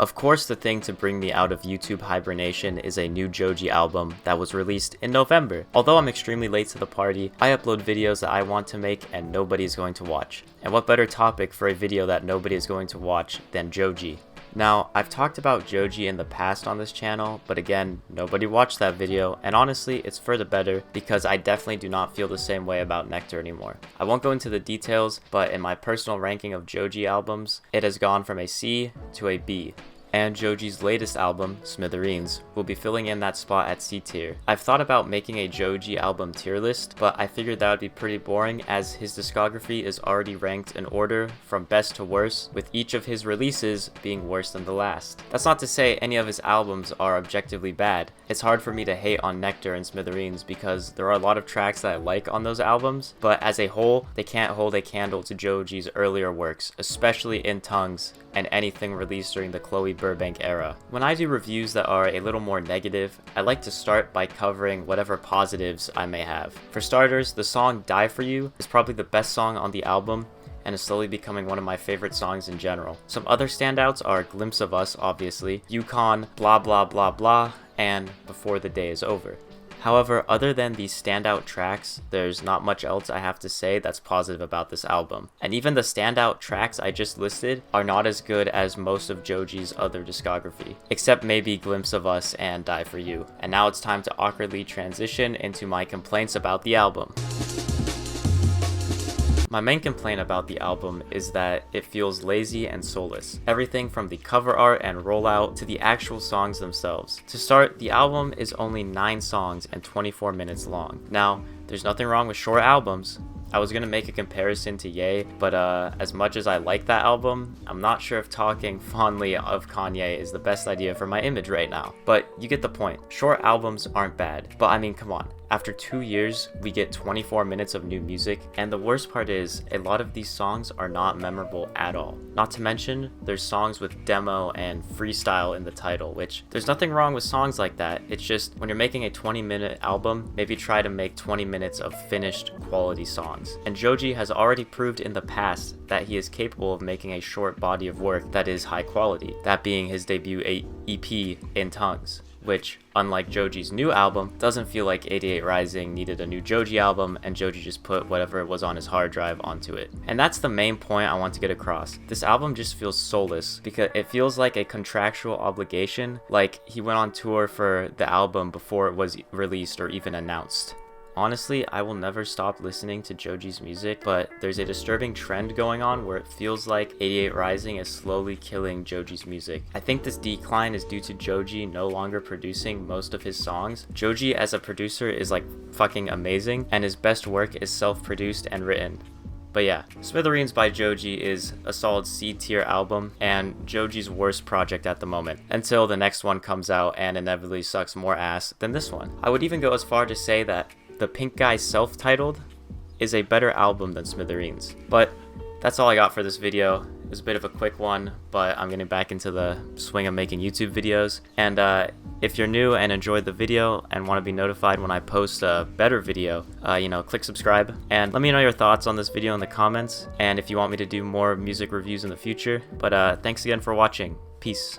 Of course, the thing to bring me out of YouTube hibernation is a new Joji album that was released in November. Although I'm extremely late to the party, I upload videos that I want to make and nobody is going to watch. And what better topic for a video that nobody is going to watch than Joji? Now, I've talked about Joji in the past on this channel, but again, nobody watched that video, and honestly, it's for the better because I definitely do not feel the same way about Nectar anymore. I won't go into the details, but in my personal ranking of Joji albums, it has gone from a C to a B. And Joji's latest album, Smithereens, will be filling in that spot at C tier. I've thought about making a Joji album tier list, but I figured that would be pretty boring as his discography is already ranked in order from best to worst, with each of his releases being worse than the last. That's not to say any of his albums are objectively bad. It's hard for me to hate on Nectar and Smithereens because there are a lot of tracks that I like on those albums, but as a whole, they can't hold a candle to Joji's earlier works, especially In Tongues and anything released during the Chloe Burbank era. When I do reviews that are a little more negative, I like to start by covering whatever positives I may have. For starters, the song Die For You is probably the best song on the album and is slowly becoming one of my favorite songs in general. Some other standouts are Glimpse of Us, obviously, Yukon, Blah Blah Blah Blah, and Before the Day Is Over. However, other than these standout tracks, there's not much else I have to say that's positive about this album. And even the standout tracks I just listed are not as good as most of Joji's other discography, except maybe Glimpse of Us and Die For You. And now it's time to awkwardly transition into my complaints about the album. My main complaint about the album is that it feels lazy and soulless. Everything from the cover art and rollout to the actual songs themselves. To start, the album is only 9 songs and 24 minutes long. Now, there's nothing wrong with short albums. I was gonna make a comparison to Ye, but as much as I like that album, I'm not sure if talking fondly of Kanye is the best idea for my image right now. But you get the point. Short albums aren't bad, but I mean, come on. After 2 years, we get 24 minutes of new music, and the worst part is, a lot of these songs are not memorable at all. Not to mention, there's songs with demo and freestyle in the title, which there's nothing wrong with songs like that. It's just, when you're making a 20-minute album, maybe try to make 20 minutes of finished quality songs. And Joji has already proved in the past that he is capable of making a short body of work that is high quality, that being his debut EP, In Tongues, which, unlike Joji's new album, doesn't feel like 88 Rising needed a new Joji album and Joji just put whatever was on his hard drive onto it. And that's the main point I want to get across. This album just feels soulless because it feels like a contractual obligation, like he went on tour for the album before it was released or even announced. Honestly, I will never stop listening to Joji's music, but there's a disturbing trend going on where it feels like 88 Rising is slowly killing Joji's music. I think this decline is due to Joji no longer producing most of his songs. Joji as a producer is like fucking amazing, and his best work is self-produced and written. But yeah, Smithereens by Joji is a solid C tier album and Joji's worst project at the moment, until the next one comes out and inevitably sucks more ass than this one. I would even go as far to say that The Pink Guy self-titled is a better album than Smithereens. But that's all I got for this video. It was a bit of a quick one, but I'm getting back into the swing of making YouTube videos. And if you're new and enjoyed the video and want to be notified when I post a better video, click subscribe. And let me know your thoughts on this video in the comments, and if you want me to do more music reviews in the future. But thanks again for watching. Peace.